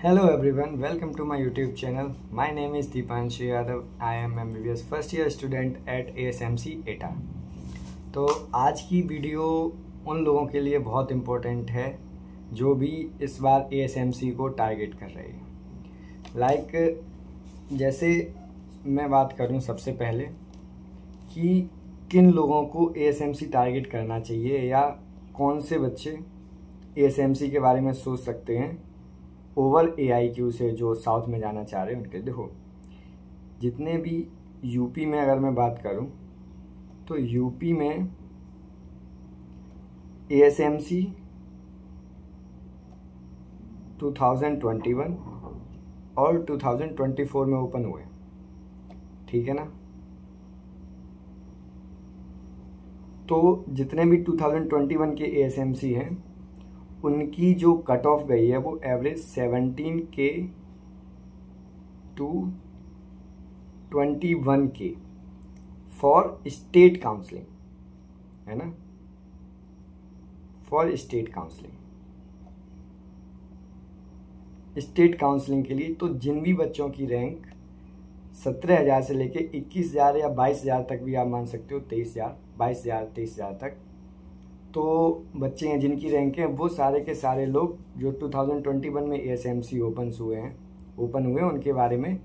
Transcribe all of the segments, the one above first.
Hello everyone, welcome to my YouTube channel. My name is Deepanshu Yadav. I am MBBS first year student at ASMC एटा। तो आज की video उन लोगों के लिए बहुत इम्पोर्टेंट है जो भी इस बार ASMC को टारगेट कर रहे हैं। जैसे मैं बात करूं सबसे पहले कि किन लोगों को ASMC टारगेट करना चाहिए या कौन से बच्चे ASMC के बारे में सोच सकते हैं ओवर AIQ से जो साउथ में जाना चाह रहे हैं उनके। देखो, जितने भी यूपी में अगर मैं बात करूं तो यूपी में ASMC 2021 और 2024 में ओपन हुए, ठीक है ना। तो जितने भी 2021 के ASMC हैं उनकी जो कट ऑफ गई है वो average 17K to 21K for state counselling, है ना, for state counselling. State counselling के लिए तो जिन भी बच्चों की रैंक 17,000 से लेके 21,000 या 22,000 तक भी आप मान सकते हो, 22,000 23,000 तक तो बच्चे हैं जिनकी रैंक है, वो सारे के सारे लोग जो 2021 में ASMC ओपन हुए उनके बारे में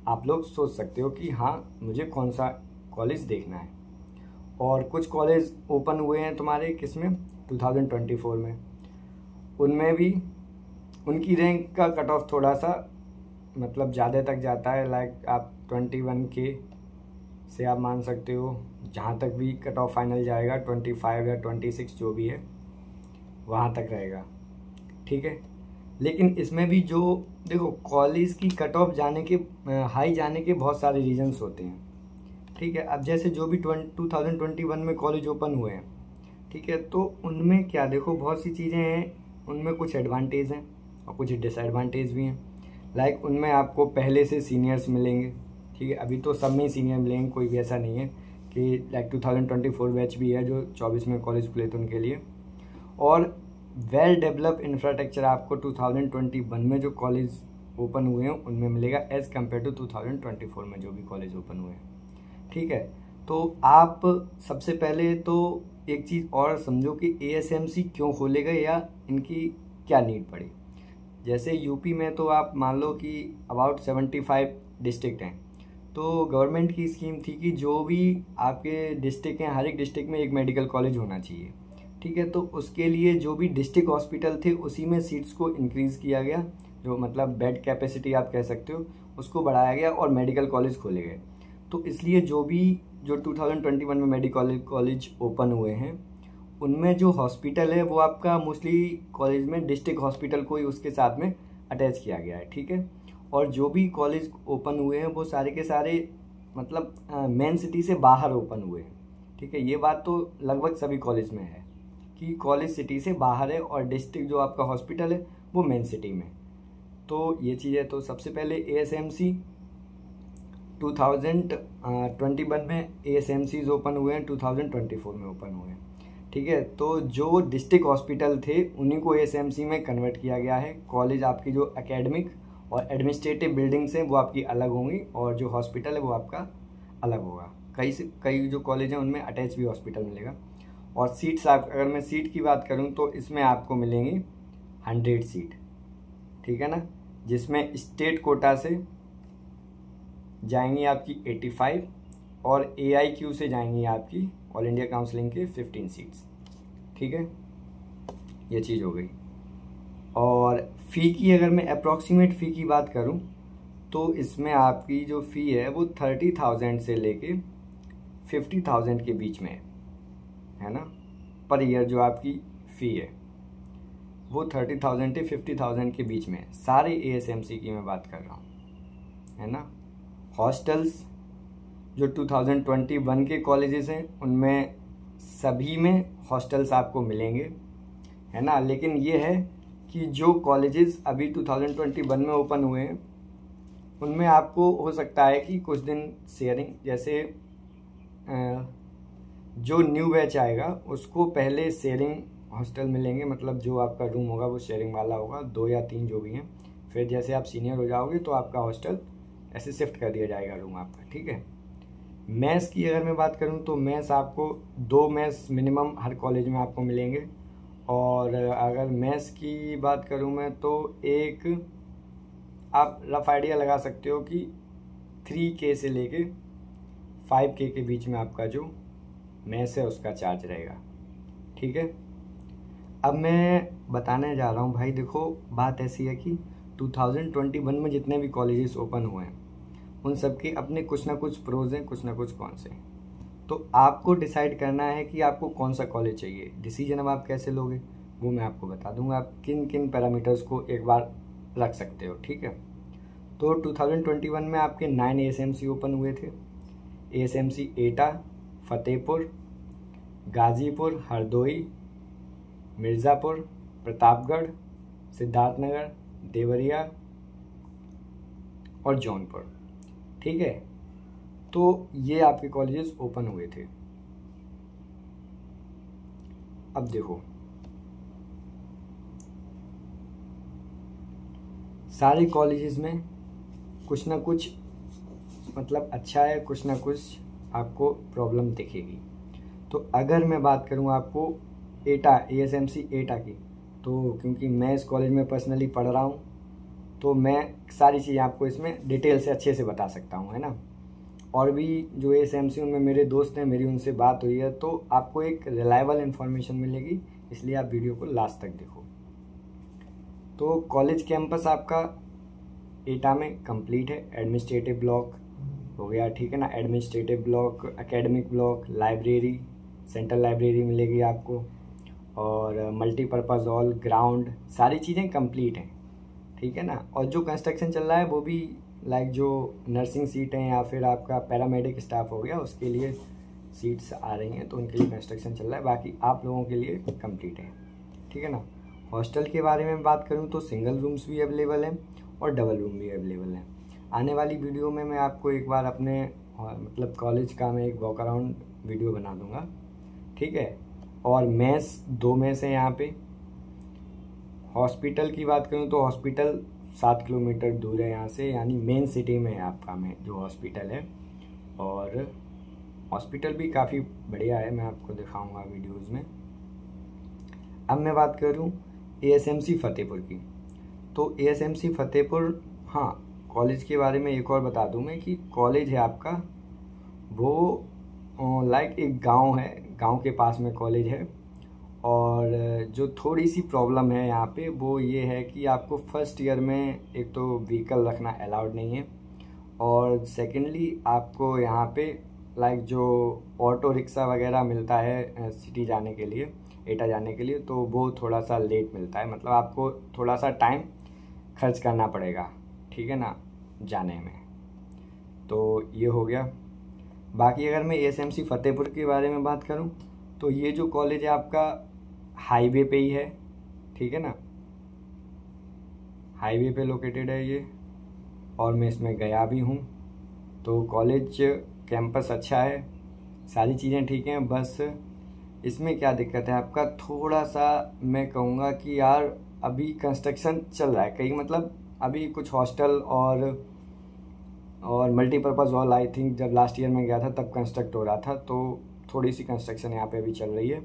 आप लोग सोच सकते हो कि हाँ मुझे कौन सा कॉलेज देखना है। और कुछ कॉलेज ओपन हुए हैं तुम्हारे किसमें 2024 में, उनमें भी उनकी रैंक का कट ऑफ थोड़ा सा मतलब ज़्यादा तक जाता है। लाइक आप 21K से आप मान सकते हो, जहाँ तक भी कट ऑफ फाइनल जाएगा 25 या 26 जो भी है वहाँ तक रहेगा, ठीक है। लेकिन इसमें भी जो देखो कॉलेज की कट ऑफ जाने के हाई जाने के बहुत सारे रीजंस होते हैं, ठीक है। अब जैसे जो भी 2021 में कॉलेज ओपन हुए हैं, ठीक है, तो उनमें क्या देखो बहुत सी चीज़ें हैं, उनमें कुछ एडवांटेज हैं और कुछ डिसएडवांटेज भी हैं। लाइक उनमें आपको पहले से सीनियर्स मिलेंगे, ठीक है। अभी तो सब में सीनियर मिलेंगे, कोई भी ऐसा नहीं है कि लाइक 2024 बैच भी है जो 24 में कॉलेज खुले थे उनके लिए। और वेल डेवलप इंफ्रास्ट्रक्चर आपको 2021 में जो कॉलेज ओपन हुए हैं उनमें मिलेगा एज़ कम्पेयर टू 2024 में जो भी कॉलेज ओपन हुए हैं, ठीक है। तो आप सबसे पहले तो एक चीज़ और समझो कि ASMC क्यों खोले गए या इनकी क्या नीड पड़ी। जैसे यूपी में तो आप मान लो कि अबाउट 75 डिस्ट्रिक्ट हैं, तो गवर्नमेंट की स्कीम थी कि जो भी आपके डिस्ट्रिक्ट हैं हर एक डिस्ट्रिक्ट में एक मेडिकल कॉलेज होना चाहिए, ठीक है। तो उसके लिए जो भी डिस्ट्रिक्ट हॉस्पिटल थे उसी में सीट्स को इंक्रीज़ किया गया, जो मतलब बेड कैपेसिटी आप कह सकते हो उसको बढ़ाया गया और मेडिकल कॉलेज खोले गए। तो इसलिए जो 2021 में मेडिकल कॉलेज ओपन हुए हैं उनमें जो हॉस्पिटल है वो आपका मोस्टली कॉलेज में डिस्ट्रिक्ट हॉस्पिटल को ही उसके साथ में अटैच किया गया है, ठीक है। और जो भी कॉलेज ओपन हुए हैं वो सारे के सारे मतलब मेन सिटी से बाहर ओपन हुए हैं, ठीक है। ये बात तो लगभग सभी कॉलेज में है कि कॉलेज सिटी से बाहर है और डिस्ट्रिक्ट जो आपका हॉस्पिटल है वो मेन सिटी में। तो ये चीज़ है। तो सबसे पहले ASMC 2021 में ASMCs ओपन हुए हैं, 2024 में ओपन हुए हैं, ठीक है। तो जो डिस्ट्रिक्ट हॉस्पिटल थे उन्हीं को ASMC में कन्वर्ट किया गया है। कॉलेज आपकी जो एकेडमिक और एडमिनिस्ट्रेटिव बिल्डिंग्स हैं वो आपकी अलग होंगी और जो हॉस्पिटल है वो आपका अलग होगा। कई जो कॉलेज हैं उनमें अटैच भी हॉस्पिटल मिलेगा। और सीट्स अगर मैं सीट की बात करूं तो इसमें आपको मिलेंगी 100 सीट, ठीक है ना, जिसमें स्टेट कोटा से जाएंगी आपकी 85 और AIQ से जाएंगी आपकी ऑल इंडिया काउंसलिंग के 15 सीट्स, ठीक है। ये चीज़ हो गई। और फ़ी की अगर मैं अप्रॉक्सीमेट फ़ी की बात करूं तो इसमें आपकी जो फ़ी है वो 30,000 से लेके 50,000 के बीच में है ना, पर ईयर जो आपकी फ़ी है वो 30,000 से 50,000 के बीच में है। सारे ASMC की मैं बात कर रहा हूँ, है ना। हॉस्टल्स जो 2021 के कॉलेजेस हैं उनमें सभी में हॉस्टल्स आपको मिलेंगे, है ना। लेकिन ये है कि जो कॉलेजेस अभी 2021 में ओपन हुए हैं उनमें आपको हो सकता है कि कुछ दिन शेयरिंग, जैसे जो न्यू बैच आएगा उसको पहले शेयरिंग हॉस्टल मिलेंगे, मतलब जो आपका रूम होगा वो शेयरिंग वाला होगा, 2 या 3 जो भी हैं। फिर जैसे आप सीनियर हो जाओगे तो आपका हॉस्टल ऐसे शिफ्ट कर दिया जाएगा रूम आपका, ठीक है। मेस की अगर मैं बात करूं तो मेस आपको 2 मेस मिनिमम हर कॉलेज में आपको मिलेंगे। और अगर मेस की बात करूं मैं तो एक आप रफ आइडिया लगा सकते हो कि 3K से लेके 5K के बीच में आपका जो मेस है उसका चार्ज रहेगा, ठीक है। अब मैं बताने जा रहा हूँ भाई, देखो बात ऐसी है कि 2021 में जितने भी कॉलेजेस ओपन हुए हैं उन सब के अपने कुछ ना कुछ प्रोज हैं, कुछ ना कुछ कॉन्स हैं। तो आपको डिसाइड करना है कि आपको कौन सा कॉलेज चाहिए। डिसीजन अब आप कैसे लोगे वो मैं आपको बता दूंगा, आप किन किन पैरामीटर्स को एक बार रख सकते हो, ठीक है। तो 2021 में आपके 9 ASMC ओपन हुए थे। ASMC एटा, फतेहपुर, गाजीपुर, हरदोई, मिर्ज़ापुर, प्रतापगढ़, सिद्धार्थनगर, देवरिया और जौनपुर, ठीक है। तो ये आपके कॉलेजेस ओपन हुए थे। अब देखो सारे कॉलेजेस में कुछ ना कुछ मतलब अच्छा है, कुछ ना कुछ आपको प्रॉब्लम दिखेगी। तो अगर मैं बात करूँ आपको एटा ASMC एटा की, तो क्योंकि मैं इस कॉलेज में पर्सनली पढ़ रहा हूँ तो मैं सारी चीज़ें आपको इसमें डिटेल से अच्छे से बता सकता हूँ, है ना। और भी जो ASMC उनमें मेरे दोस्त हैं, मेरी उनसे बात हुई है, तो आपको एक रिलायबल इन्फॉर्मेशन मिलेगी, इसलिए आप वीडियो को लास्ट तक देखो। तो कॉलेज कैंपस आपका एटा में कंप्लीट है। एडमिनिस्ट्रेटिव ब्लॉक हो गया, ठीक है ना, administrative block, academic block, library, central library मिलेगी आपको, और मल्टीपर्पज़ हॉल, ग्राउंड, सारी चीज़ें कंप्लीट हैं, ठीक है ना। और जो कंस्ट्रक्शन चल रहा है वो भी लाइक जो नर्सिंग सीट हैं या फिर आपका पैरामेडिक स्टाफ हो गया उसके लिए सीट्स आ रही हैं, तो उनके लिए कंस्ट्रक्शन चल रहा है। बाकी आप लोगों के लिए कंप्लीट है, ठीक है ना। हॉस्टल के बारे में बात करूं तो सिंगल रूम्स भी अवेलेबल हैं और डबल रूम भी अवेलेबल हैं। आने वाली वीडियो में मैं आपको एक बार अपने मतलब कॉलेज का मैं एक वॉक अराउंड वीडियो बना दूंगा, ठीक है। और मेस 2 मेस हैं यहाँ पे। हॉस्पिटल की बात करूँ तो हॉस्पिटल 7 किलोमीटर दूर है यहाँ से, यानी मेन सिटी में है आपका में जो हॉस्पिटल है। और हॉस्पिटल भी काफ़ी बढ़िया है, मैं आपको दिखाऊंगा वीडियोस में। अब मैं बात करूँ ASMC फतेहपुर की, तो ASMC फतेहपुर, हाँ कॉलेज के बारे में एक और बता दूँ मैं कि कॉलेज है आपका वो लाइक एक गांव है, गांव के पास में कॉलेज है। और जो थोड़ी सी प्रॉब्लम है यहाँ पे वो ये है कि आपको फर्स्ट ईयर में एक तो व्हीकल रखना अलाउड नहीं है, और सेकेंडली आपको यहाँ पे लाइक जो ऑटो रिक्शा वगैरह मिलता है सिटी जाने के लिए, एटा जाने के लिए, तो वो थोड़ा सा लेट मिलता है, मतलब आपको थोड़ा सा टाइम खर्च करना पड़ेगा, ठीक है ना, जाने में। तो ये हो गया। बाकी अगर मैं ASMC फतेहपुर के बारे में बात करूँ तो ये जो कॉलेज है आपका हाईवे पे ही है, ठीक है ना, हाईवे पे लोकेटेड है ये, और मैं इसमें गया भी हूँ। तो कॉलेज कैंपस अच्छा है, सारी चीज़ें ठीक हैं, बस इसमें क्या दिक्कत है आपका, थोड़ा सा मैं कहूँगा कि यार अभी कंस्ट्रक्शन चल रहा है कहीं, मतलब अभी कुछ हॉस्टल और मल्टीपर्पज़ हॉल आई थिंक जब लास्ट ईयर में गया था तब कंस्ट्रक्ट हो रहा था, तो थोड़ी सी कंस्ट्रक्शन यहाँ पे अभी चल रही है।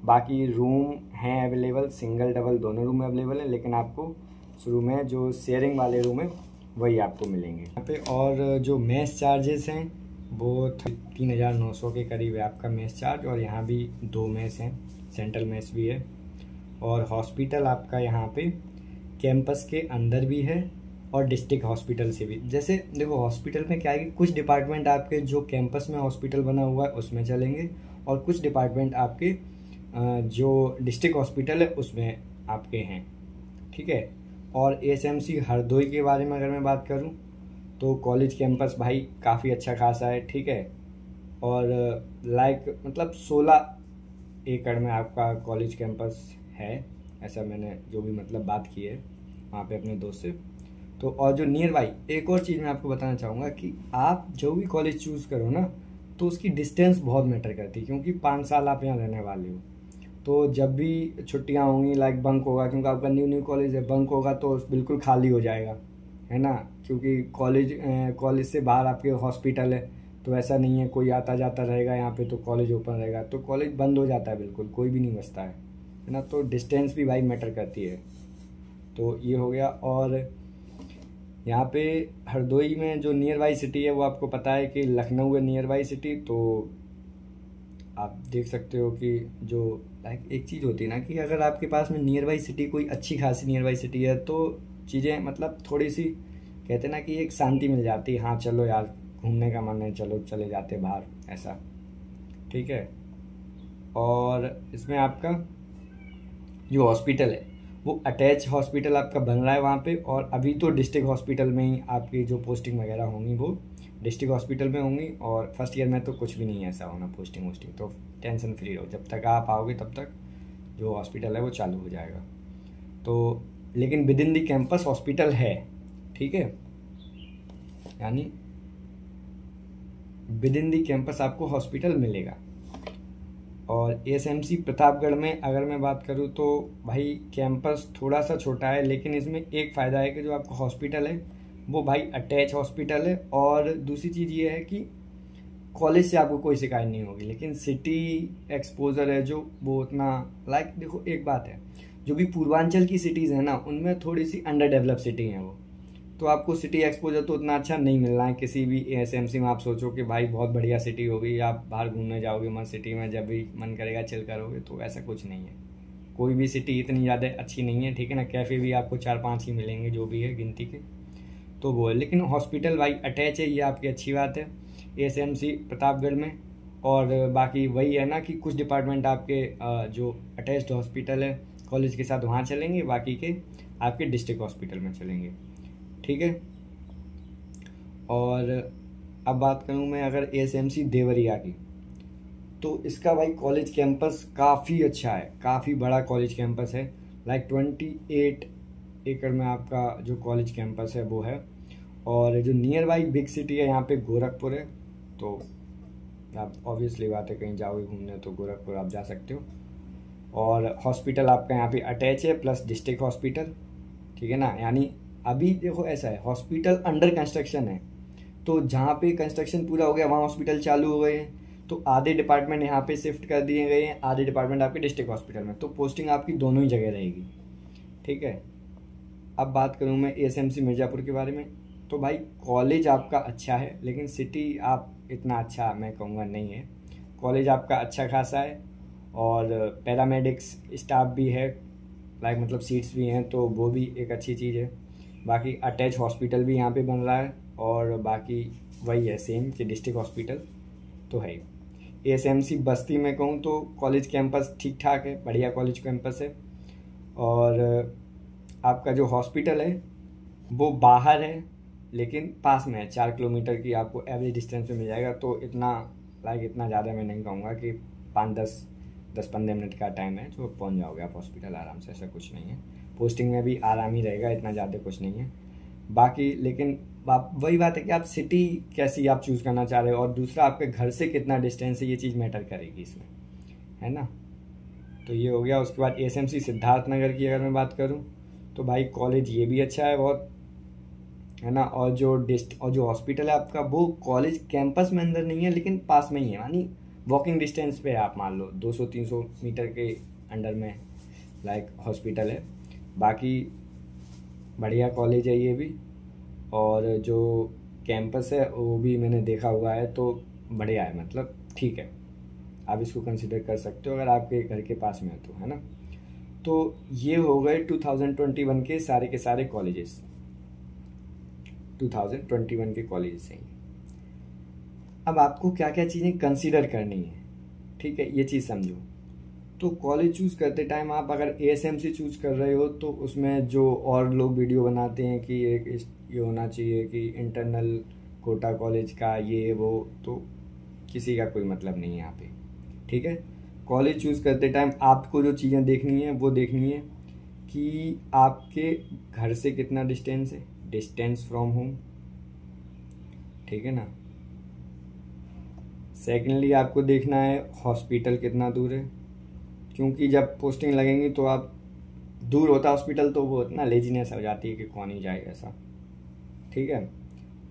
बाकी रूम हैं अवेलेबल, सिंगल डबल दोनों रूम अवेलेबल हैं, लेकिन आपको शुरू में जो शेयरिंग वाले रूम है वही आपको मिलेंगे यहाँ पे। और जो मेस चार्जेस हैं वो 3900 के करीब है आपका मेस चार्ज, और यहाँ भी 2 मेस हैं, सेंट्रल मेस भी है। और हॉस्पिटल आपका यहाँ पे कैंपस के अंदर भी है और डिस्ट्रिक्ट हॉस्पिटल से भी। जैसे देखो हॉस्पिटल में क्या है कि कुछ डिपार्टमेंट आपके जो कैंपस में हॉस्पिटल बना हुआ है उसमें चलेंगे, और कुछ डिपार्टमेंट आपके जो डिस्ट्रिक्ट हॉस्पिटल है उसमें आपके हैं, ठीक है। और ASMC हरदोई के बारे में अगर मैं बात करूं तो कॉलेज कैंपस भाई काफ़ी अच्छा खासा है, ठीक है। और लाइक मतलब 16 एकड़ में आपका कॉलेज कैंपस है, ऐसा मैंने जो भी मतलब बात की है वहाँ पे अपने दोस्त से। तो और जो नियर बाई एक और चीज़ मैं आपको बताना चाहूँगा कि आप जो भी कॉलेज चूज़ करो ना तो उसकी डिस्टेंस बहुत मैटर करती है, क्योंकि 5 साल आप यहाँ रहने वाले हो। तो जब भी छुट्टियां होंगी लाइक बंक होगा, क्योंकि आपका न्यू न्यू कॉलेज है, बंक होगा तो बिल्कुल खाली हो जाएगा, है ना। क्योंकि कॉलेज से बाहर आपके हॉस्पिटल है, तो ऐसा नहीं है कोई आता जाता रहेगा यहाँ पे तो कॉलेज ओपन रहेगा, तो कॉलेज बंद हो जाता है, बिल्कुल कोई भी नहीं बचता है ना। तो डिस्टेंस भी भाई मैटर करती है। तो ये हो गया। और यहाँ पे हरदोई में जो नियर बाई सिटी है वो आपको पता है कि लखनऊ है नियर बाई सिटी। तो आप देख सकते हो कि जो लाइक एक चीज़ होती है ना कि अगर आपके पास में नियर बाई सिटी कोई अच्छी खासी नियर बाई सिटी है तो चीज़ें मतलब थोड़ी सी कहते हैं ना कि एक शांति मिल जाती है। हाँ चलो यार घूमने का मन है, चलो चले जाते बाहर, ऐसा। ठीक है। और इसमें आपका जो हॉस्पिटल है वो अटैच हॉस्पिटल आपका बन रहा है वहाँ पे। और अभी तो डिस्ट्रिक्ट हॉस्पिटल में ही आपकी जो पोस्टिंग वगैरह होंगी वो डिस्ट्रिक्ट हॉस्पिटल में होंगी। और फर्स्ट ईयर में तो कुछ भी नहीं है ऐसा होना पोस्टिंग वोस्टिंग, तो टेंशन फ्री रहो, जब तक आप आओगे तब तक जो हॉस्पिटल है वो चालू हो जाएगा। तो लेकिन with in the campus hospital है, ठीक है, यानी विद इन दी कैंपस आपको हॉस्पिटल मिलेगा। और एएसएमसी प्रतापगढ़ में अगर मैं बात करूँ तो भाई कैंपस थोड़ा सा छोटा है, लेकिन इसमें एक फ़ायदा है कि जो आपका हॉस्पिटल है वो भाई अटैच हॉस्पिटल है। और दूसरी चीज़ ये है कि कॉलेज से आपको कोई शिकायत नहीं होगी। लेकिन सिटी एक्सपोजर है जो वो उतना लाइक देखो एक बात है, जो भी पूर्वांचल की सिटीज़ हैं ना उनमें थोड़ी सी अंडर डेवलप सिटी हैं वो, तो आपको सिटी एक्सपोजर तो उतना अच्छा नहीं मिल रहा है। किसी भी एएसएमसी में आप सोचो कि भाई बहुत बढ़िया सिटी होगी, आप बाहर घूमने जाओगे मस्त सिटी में, जब भी मन करेगा चिल करोगे, तो ऐसा कुछ नहीं है। कोई भी सिटी इतनी ज़्यादा अच्छी नहीं है, ठीक है ना। कैफ़े भी आपको 4-5 ही मिलेंगे जो भी है गिनती के, तो वो है। लेकिन हॉस्पिटल भाई अटैच है, ये आपकी अच्छी बात है एएसएमसी प्रतापगढ़ में। और बाकी वही है ना कि कुछ डिपार्टमेंट आपके जो अटैच्ड हॉस्पिटल है कॉलेज के साथ वहाँ चलेंगे, बाकी के आपके डिस्ट्रिक्ट हॉस्पिटल में चलेंगे, ठीक है। और अब बात करूँ मैं अगर एएसएमसी देवरिया की, तो इसका भाई कॉलेज कैंपस काफ़ी अच्छा है, काफ़ी बड़ा कॉलेज कैंपस है। लाइक 28 एकड़ में आपका जो कॉलेज कैंपस है वो है। और जो नियर बाई बिग सिटी है यहाँ पे गोरखपुर है, तो आप ऑब्वियसली बात है कहीं जाओगे घूमने तो गोरखपुर आप जा सकते हो। और हॉस्पिटल आपका यहाँ पे अटैच है प्लस डिस्ट्रिक्ट हॉस्पिटल, ठीक है ना। यानी अभी देखो ऐसा है, हॉस्पिटल अंडर कंस्ट्रक्शन है, तो जहाँ पे कंस्ट्रक्शन पूरा हो गया वहाँ हॉस्पिटल चालू हो गए हैं, तो आधे डिपार्टमेंट यहाँ पे शिफ्ट कर दिए गए हैं, आधे डिपार्टमेंट आपके डिस्ट्रिक्ट हॉस्पिटल में, तो पोस्टिंग आपकी दोनों ही जगह रहेगी, ठीक है। अब बात करूँ मैं एएसएमसी मिर्ज़ापुर के बारे में, तो भाई कॉलेज आपका अच्छा है, लेकिन सिटी आप इतना अच्छा मैं कहूँगा नहीं है। कॉलेज आपका अच्छा खासा है और पैरामेडिक्स स्टाफ भी है, लाइक मतलब सीट्स भी हैं, तो वो भी एक अच्छी चीज़ है। बाकी अटैच हॉस्पिटल भी यहाँ पे बन रहा है, और बाकी वही है सेम कि डिस्ट्रिक्ट हॉस्पिटल तो है। एएसएमसी बस्ती में कहूँ तो कॉलेज कैंपस ठीक ठाक है, बढ़िया कॉलेज कैंपस है। और आपका जो हॉस्पिटल है वो बाहर है लेकिन पास में है, 4 किलोमीटर की आपको एवरेज डिस्टेंस पे मिल जाएगा। तो इतना लाइक इतना ज़्यादा मैं नहीं कहूँगा कि 10-15 मिनट का टाइम है जो पहुँच जाओगे आप हॉस्पिटल आराम से, ऐसा कुछ नहीं है। पोस्टिंग में भी आराम ही रहेगा, इतना ज़्यादा कुछ नहीं है बाकी। लेकिन वही बात है कि आप सिटी कैसी आप चूज़ करना चाह रहे हो, और दूसरा आपके घर से कितना डिस्टेंस है, ये चीज़ मैटर करेगी इसमें, है ना। तो ये हो गया। उसके बाद एएसएमसी सिद्धार्थनगर की अगर मैं बात करूँ तो भाई कॉलेज ये भी अच्छा है बहुत, है ना। और जो हॉस्पिटल है आपका वो कॉलेज कैंपस में अंदर नहीं है लेकिन पास में ही है, यानी वॉकिंग डिस्टेंस पे है, आप मान लो 200-300 मीटर के अंडर में लाइक हॉस्पिटल है। बाकी बढ़िया कॉलेज है ये भी, और जो कैंपस है वो भी मैंने देखा हुआ है तो बढ़िया है, मतलब ठीक है, आप इसको कंसिडर कर सकते हो अगर आपके घर के पास में है तो, है ना। तो ये हो गए 2021 के सारे कॉलेजेस, 2021 के कॉलेजेस हैं। अब आपको क्या क्या चीज़ें कंसीडर करनी है, ठीक है, ये चीज़ समझो। तो कॉलेज चूज़ करते टाइम आप अगर एएसएमसी चूज़ कर रहे हो तो उसमें जो और लोग वीडियो बनाते हैं कि एक ये होना चाहिए कि इंटरनल कोटा कॉलेज का ये वो, तो किसी का कोई मतलब नहीं है यहाँ पे, ठीक है। कॉलेज चूज़ करते टाइम आपको जो चीज़ें देखनी है वो देखनी है कि आपके घर से कितना डिस्टेंस है, डिस्टेंस फ्रॉम होम, ठीक है ना। सेकेंडली आपको देखना है हॉस्पिटल कितना दूर है, क्योंकि जब पोस्टिंग लगेंगी तो आप दूर होता हॉस्पिटल तो वो इतना लेजीनेस हो जाती है कि कौन ही जाएगा ऐसा, ठीक है।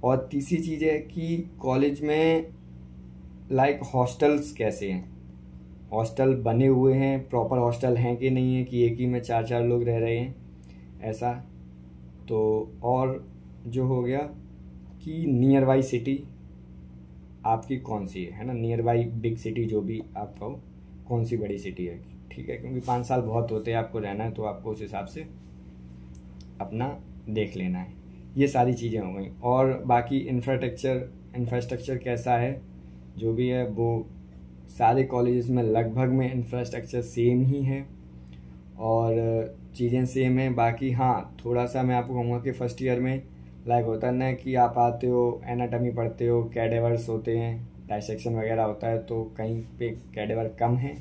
और तीसरी चीज़ है कि कॉलेज में लाइक हॉस्टल्स कैसे हैं, हॉस्टल बने हुए हैं, प्रॉपर हॉस्टल हैं कि नहीं है कि एक ही में 4-4 लोग रह रहे हैं ऐसा। तो और जो हो गया कि नियर बाई सिटी आपकी कौन सी है ना, नियर बाई बिग सिटी जो भी आप कहो, कौन सी बड़ी सिटी है, ठीक है। क्योंकि 5 साल बहुत होते हैं, आपको रहना है तो आपको उस हिसाब से अपना देख लेना है। ये सारी चीज़ें हो गई। और बाकी इंफ्रास्ट्रक्चर कैसा है जो भी है, वो सारे कॉलेजेस में लगभग में इंफ्रास्ट्रक्चर सेम ही है और चीज़ें सेम है। बाकी हाँ, थोड़ा सा मैं आपको कहूँगा कि फर्स्ट ईयर में लाइक होता है ना कि आप आते हो, एनाटॉमी पढ़ते हो, कैडेवर्स होते हैं, डाइसेक्शन वगैरह होता है, तो कहीं पे कैडेवर कम है,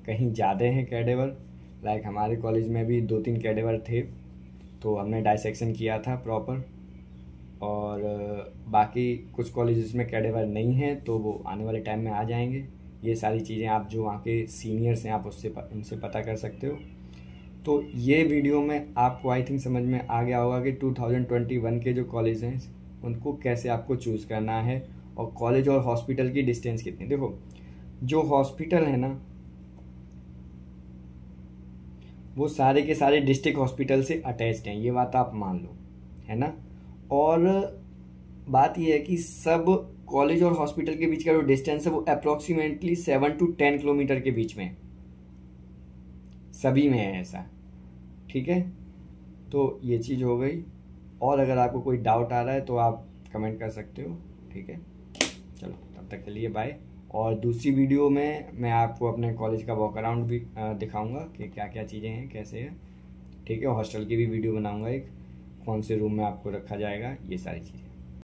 कहीं ज़्यादा हैं कैडेवर। लाइक हमारे कॉलेज में भी 2-3 कैडेवर थे, तो हमने डाइसेक्शन किया था प्रॉपर। और बाकी कुछ कॉलेजेस में कैडेवर नहीं है, तो वो आने वाले टाइम में आ जाएंगे। ये सारी चीज़ें आप जो वहाँ के सीनियर्स हैं आप उनसे पता कर सकते हो। तो ये वीडियो में आपको आई थिंक समझ में आ गया होगा कि 2021 के जो कॉलेज हैं उनको कैसे आपको चूज़ करना है और कॉलेज और हॉस्पिटल की डिस्टेंस कितनी। देखो, जो हॉस्पिटल है ना वो सारे के सारे डिस्ट्रिक्ट हॉस्पिटल से अटैच्ड हैं, ये बात आप मान लो, है ना। और बात यह है कि सब कॉलेज और हॉस्पिटल के बीच का जो डिस्टेंस है वो अप्रोक्सीमेटली 7 to 10 किलोमीटर के बीच में सभी में है ऐसा, ठीक है। तो ये चीज़ हो गई। और अगर आपको कोई डाउट आ रहा है तो आप कमेंट कर सकते हो, ठीक है। चलो तब तक के लिए बाय। और दूसरी वीडियो में मैं आपको अपने कॉलेज का वॉक अराउंड भी दिखाऊंगा कि क्या क्या चीज़ें हैं, कैसे है, ठीक है। हॉस्टल की भी वीडियो बनाऊंगा, एक कौन से रूम में आपको रखा जाएगा, ये सारी चीज़ें।